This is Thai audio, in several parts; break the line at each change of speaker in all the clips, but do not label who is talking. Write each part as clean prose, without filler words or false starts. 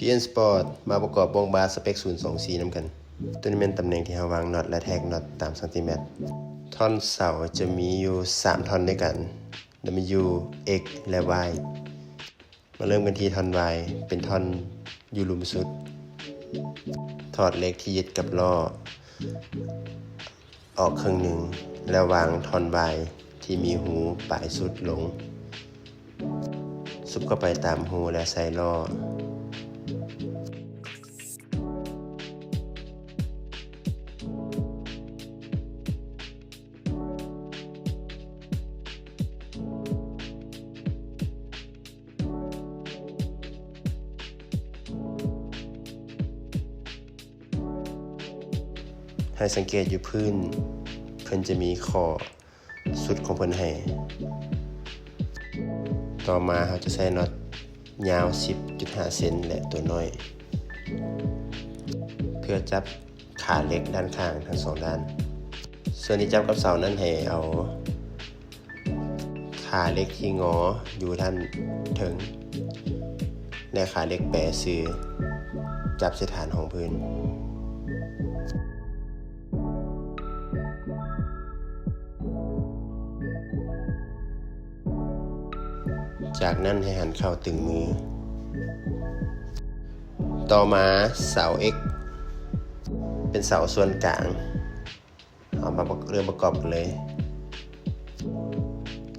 PN Sport มาประกอบวงบาร์สเปค024นำกันตัวนี้เป็นตำแหน่งที่เราวางน็อตและแทกน็อตตามซนติเมตรท่อนเสาจะมีอยู่3ท่อนด้วยกัน W X และ Y มาเริ่มกันที่ท่อน Y เป็นท่อนอยู่ลุมสุดถอดเหล็กที่ยึดกับล้อออกครึ่งหนึ่งแล้ววางท่อน Y ที่มีหูปลายสุดลงซุบเข้าไปตามหูและใส่ล้อให้สังเกตอยู่พื้นเพิ่นจะมีข้อสุดของเพิ่นให้ต่อมาเราจะใส่น็อตยาว 10.5 เซนและตัวน้อยเพื่อจับขาเหล็กด้านข้างทั้งสองด้านส่วนที่จับกับเสานั้นให้เอาขาเหล็กที่งออยู่ด้านถึงและขาเหล็กแปรซื้อจับเส้นฐานของพื้นจากนั้นให้หันเข้าตึงมือต่อมาเสา X เป็นเสาส่วนกลางเอามาเริ่มประกอบกันเลย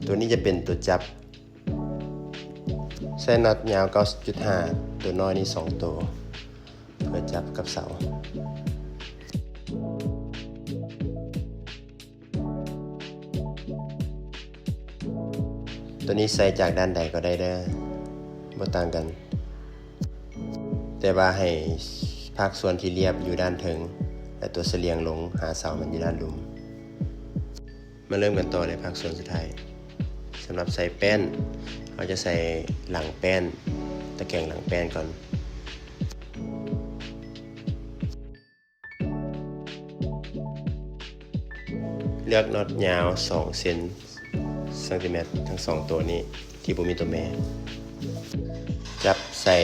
ตัวนี้จะเป็นตัวจับใส่น็อตยาว 9.5 ตัวน้อยนี่2ตัวเพื่อจับกับเสาตัวนี้ใส่จากด้านใดก็ได้เด้อบ่ต่างกันแต่ว่าให้ภาคส่วนที่เรียบอยู่ด้านถึงและตัวเสลียงลงหาเสามันอยู่ด้านลุมมาเริ่มกันต่อในภาคส่วนสุดท้ายสำหรับใส่แป้นเราจะใส่หลังแป้นตะแกรงหลังแป้นก่อนเลือกน็อตยาว2 เซนติเมตรทั้ง2ตัวนี้ที่บ่มีตัวแม่จับใส่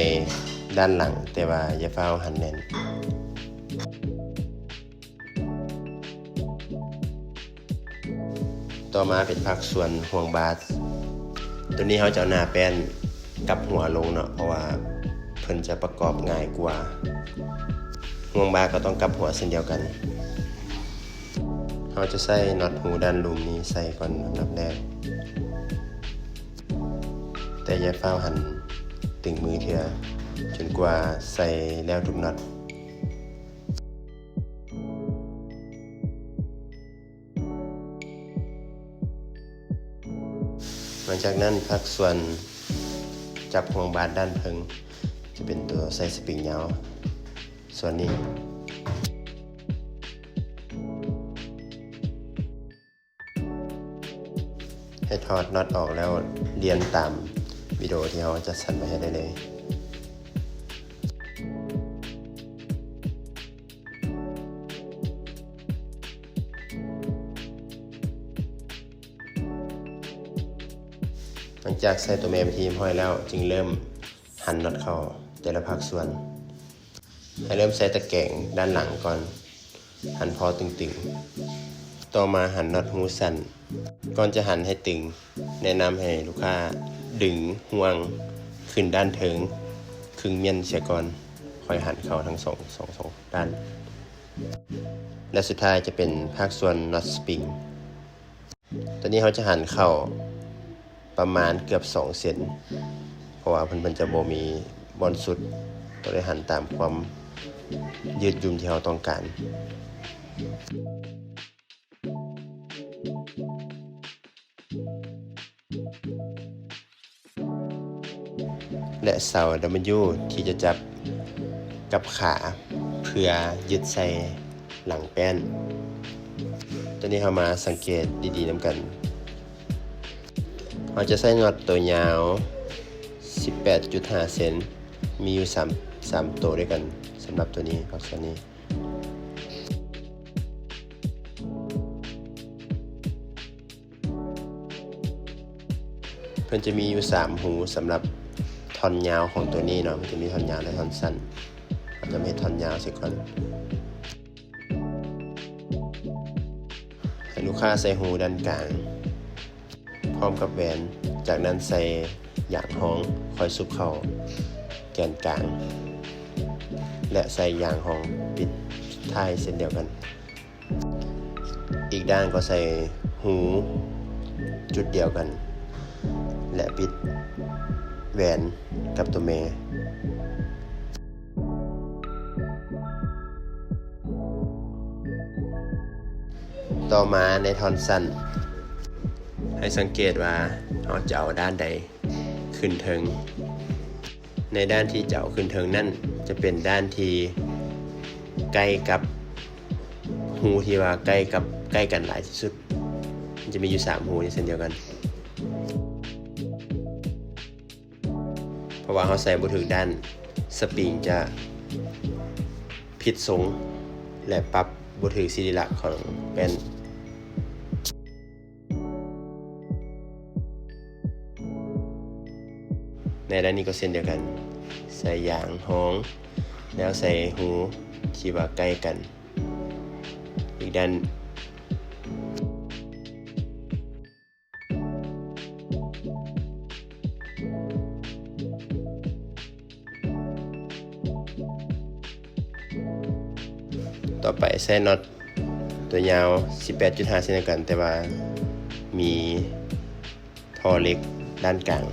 ด้านหลังแต่ว่าอย่าเฝ้าหันแน่นต่อมาเป็นภาคส่วนห่วงบาสตัวนี้เขาจะเอาหน้าแป้นกับหัวลงเนาะเพราะว่าเพิ่นจะประกอบง่ายกว่าห่วงบาสก็ต้องกับหัวเช่นเดียวกันเราจะใส่น็อตหูด้านลุมนี้ใส่ก่อนอันดับแรกแต่อย่าเฝ้าหันตึงมือเถื่อจนกว่าใส่แล้วทุกน็อตหลังจากนั้นภาคส่วนจับห่วงบาสด้านเพิงจะเป็นตัวใส่สปริงยาวส่วนนี้ให้ถอดน็อตออกแล้วเรียนตามวิดีโอที่เราจะสั่นไปให้ได้เลยหลังจากใส่ตัวแม่ไปที่ห้อยแล้วจึงเริ่มหันน็อตเข้าแต่ละภาคส่วนให้เริ่มใส่ตะแกรงด้านหลังก่อนหันพอตึงๆต่อมาหันน็อตหูสั้นก่อนจะหันให้ตึงแนะนำให้ลูกค้าดึงห่วงขึ้นด้านเถิงครึ่งเมียนเสียก่อนค่อยหันเข้าทั้งสองด้านและสุดท้ายจะเป็นภาคส่วนน็อตสปริงตอนนี้เขาจะหันเข้าประมาณเกือบ2 เซนเพราะว่าเพิ่นจะบ่มีบอลสุดต้องได้หันตามความยืดหยุ่นที่เราต้องการและเสา W ที่จะจับกับขาเพื่อยึดใส่หลังแป้นตัวนี้เรามาสังเกตดีๆนำกันเราจะใส่น็อตตัวยาว 18.5 เซนมีอยู่3ตัวด้วยกันสำหรับตัวนี้ภาคส่วนนี้เพิ่นจะมีอยู่3หูสำหรับ ท่อนยาวของตัวนี้เนาะมันจะมีท่อนยาวและท่อนสั้นเราจะไม่ท่อนยาวเสียก่อนให้ลูกค้าใส่หูด้านกลางพร้อมกับแหวนจากนั้นใส่หยางห้องคอยซุบเข้าแกนกลางและใส่ยางห้องปิดท้ายเช่นเดียวกันอีกด้านก็ใส่หูจุดเดียวกันและปิดแหวนกับตัวเมต่อมาในท่อนสั้นให้สังเกตว่าเราจะเอาด้านใดขึ้นเทิงในด้านที่จะเอาขึ้นเทิงนั่นจะเป็นด้านที่ใกล้กับหูที่ว่าใกล้กันหลายที่สุดมันจะมีอยู่3หูในเส้นเดียวกันเพราะว่าเขาใส่บ่ถึงด้านสปริงจะผิดทรงและปรับบ่ถึงศิริลักษณ์ของแป้นในด้านนี้ก็เช่นเดียวกันใส่ยางห้องแล้วใส่หูที่ว่าใกล้กันอีกด้านต่อไปใส่น็อตตัวยาว 18.5 เซนกันแต่ว่ามีท่อเล็กด้านกลาง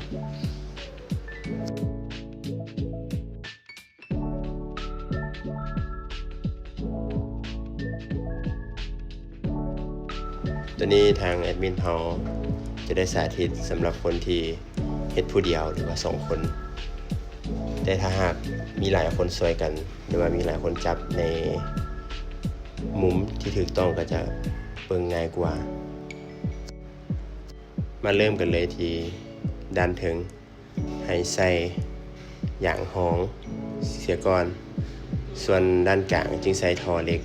ตัวนี้ทางแอดมินเขาจะได้สาธิตสำหรับคนที่เฮ็ดผู้เดียวหรือว่า2คนแต่ถ้าหากมีหลายคนช่วยกันหรือว่ามีหลายคนจับในมุมที่ถูกต้องก็จะเบิ่งง่ายกว่ามาเริ่มกันเลยที่ด้านถึงให้ใส่ยางห้องเสียก่อนส่วนด้านกลางจึงใส่ท่อเล็ก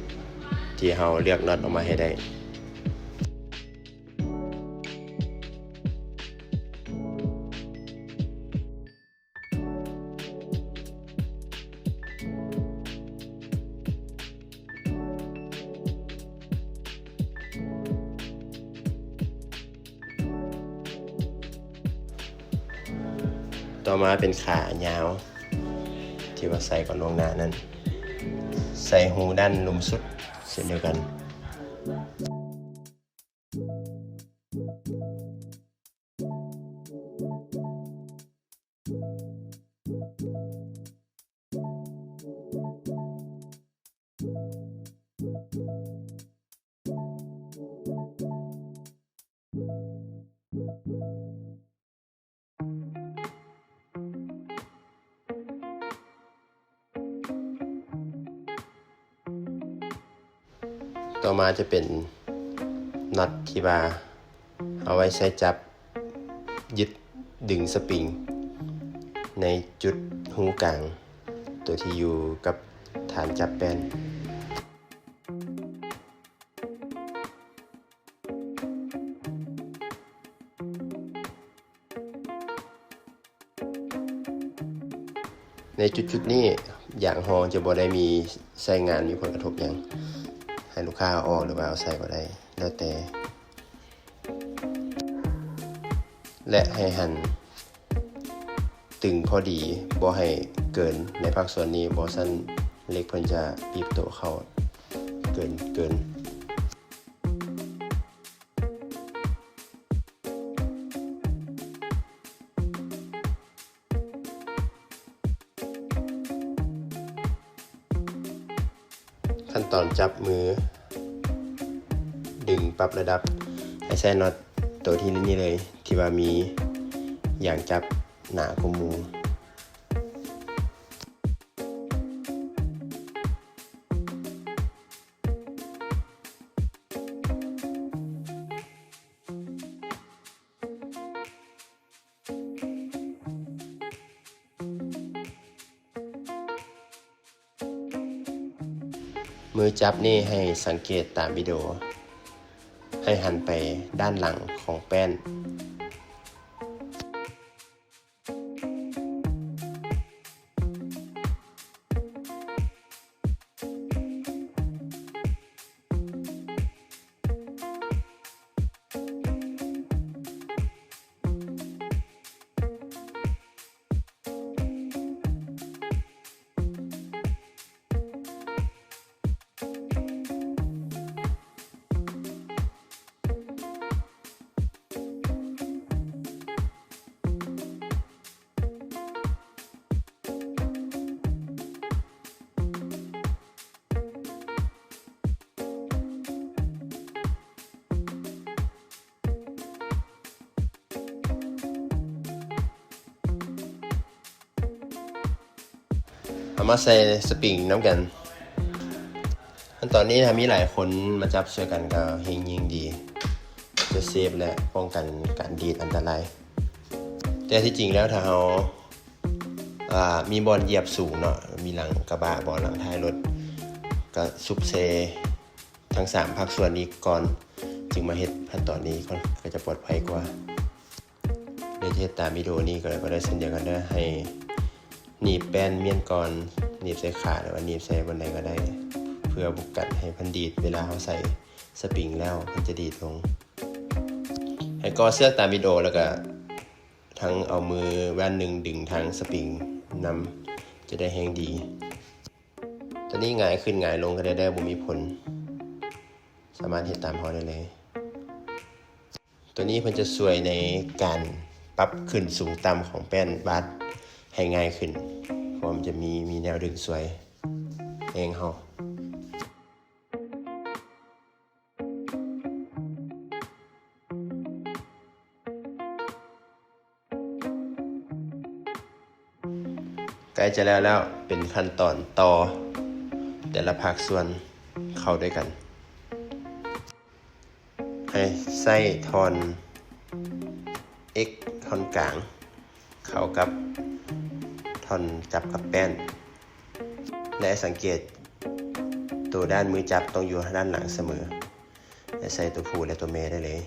ที่เราเลือกน็อตออกมาให้ได้ต่อมาเป็นขายาวที่ว่าใส่ก่อนลงหน้านั้นใส่หูด้านลุมสุดเช่นเดียวกันต่อมาจะเป็นน็อตที่ว่าเอาไว้ใช้จับยึดดึงสปริงในจุดหูกลางตัวที่อยู่กับฐานจับแป้นในจุดนี้อย่างฮองจะบ่ได้มีใช้งานมีผลกระทบอย่างให้ลูกค้าออกหรือว่าเอาใส่ก็ได้แล้วแต่และให้หั่นตึงพอดีบ่ให้เกินในภาคส่วนนี้บ่ซั่นเล็กเพิ่นจะบีบโตเข้าเกินขั้นตอนจับมือดึงปรับระดับให้ใส่น็อตตัวที่นี่เลยที่ว่ามีอย่างจับหนากว่าหมู่มือจับนี่ให้สังเกตตามวิดีโอให้หันไปด้านหลังของแป้น เอามาใส่สปริงน้ำกันขั้นตอนนี้ถ้ามีหลายคนมาจับช่วยกันก็เฮงยิ่งดีจะเซฟและป้องกันการดีดอันตรายแต่ที่จริงแล้วถ้าเรามีบอลเหยียบสูงเนาะมีหลังกระบะบอลหลังท้ายรถก็ซุบเซทั้ง3ภาคส่วนนี้ก่อนจึงมาเฮ็ดขั้นตอนนี้ก็จะปลอดภัยกว่าในเทศตามวิดีโอนี้ก็ได้เช่นเดียวกันได้ให้หนีบแป้นเมียนก่อนหนีบใส่ขาหรือว่าหนีบใส่บนใดก็ได้เพื่อบุกกัดให้พันดีดเวลาเขาใส่สปริงแล้วมันจะดีดลงให้กอเสื้อตามวิดีโอแล้วก็ทั้งเอามือแว่นหนึ่งดึงทางสปริงนำจะได้แห้งดีตอนนี้หงายขึ้นหงายลงก็ได้บ่มีผลสามารถเฮ็ดตามเขาได้เลยตัวนี้เพิ่นจะช่วยในการปรับขึ้นสูงต่ำของแป้นบาสให้ง่ายขึ้นเพราะมันจะมีแนวดึงสวยเองเฮาใกล้จะแล้วเป็นขั้นตอนต่อแต่ละภาคส่วนเข้าด้วยกันให้ใส่ทอน X ทอนกลางเข้ากับทอนจับกับแป้นและสังเกตตัวด้านมือจับต้องอยู่ด้านหลังเสมอและใส่ตัวผู้และตัวแม่ได้เลย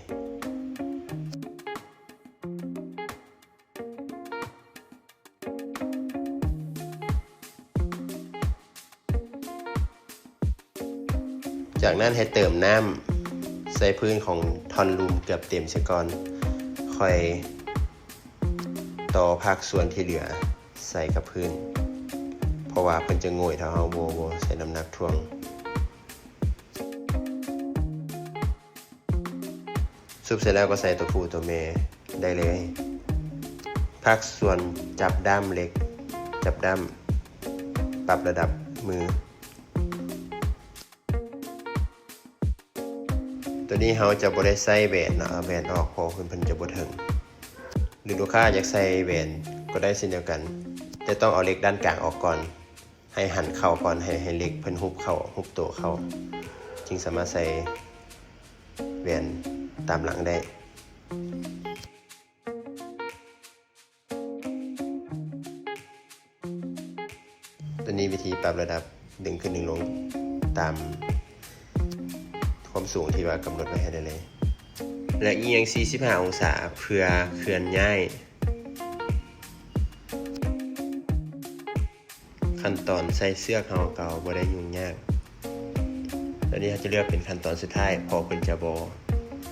จากนั้นให้เติมน้ำใส่พื้นของทอนลูมเกือบเต็มเสียก่อนค่อยต่อภาคส่วนที่เหลือใส่กับพื้นเพราะว่าเพิ่นจะโง่ยถ้าเฮาบ่ใส่น้ำหนักถ่วงซุบเสร็จแล้วก็ใส่ตัวผู้ตัวแม่ได้เลยภาคส่วนจับด้ามเล็กจับด้ามปรับระดับมือตัวนี้เราจะบ่ได้ใส่แหวนเนาะแหวนออกเพราะเพิ่นจะบ่ถึงหรือลูกค้าอยากใส่แหวนก็ได้เช่นเดียวกันแต่ต้องเอาเหล็กด้านกลางออกก่อนให้หันเข้าก่อนให้เหล็กเพิ่นฮุบเข้าฮุบตัวเข้าจึงสามารถใส่แหวนตามหลังได้ตัวนี้วิธีปรับระดับดึงขึ้นดึงลงตามความสูงที่ว่ากำหนดไว้ให้ได้เลยและเอียง45องศาเพื่อเคลื่อนย้ายขั้นตอนใส่เสื้อเขาเก่าบ่ได้ยุ่งยากตอนนี้เราจะเลือกเป็นขั้นตอนสุดท้ายพอเพิ่นจะบ่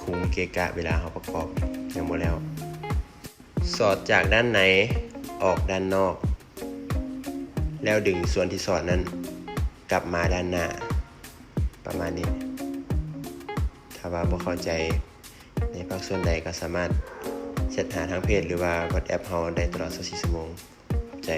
คุมเกะกะเวลาเราประกอบยังบ่แล้วสอดจากด้านในออกด้านนอกแล้วดึงส่วนที่สอดนั้นกลับมาด้านหน้าประมาณนี้ถ้าว่าบ่เข้าใจในภาคส่วนใดก็สามารถแชทหาทางเพจหรือว่า WhatsApp เฮาได้ตลอด24 ชั่วโมงใจ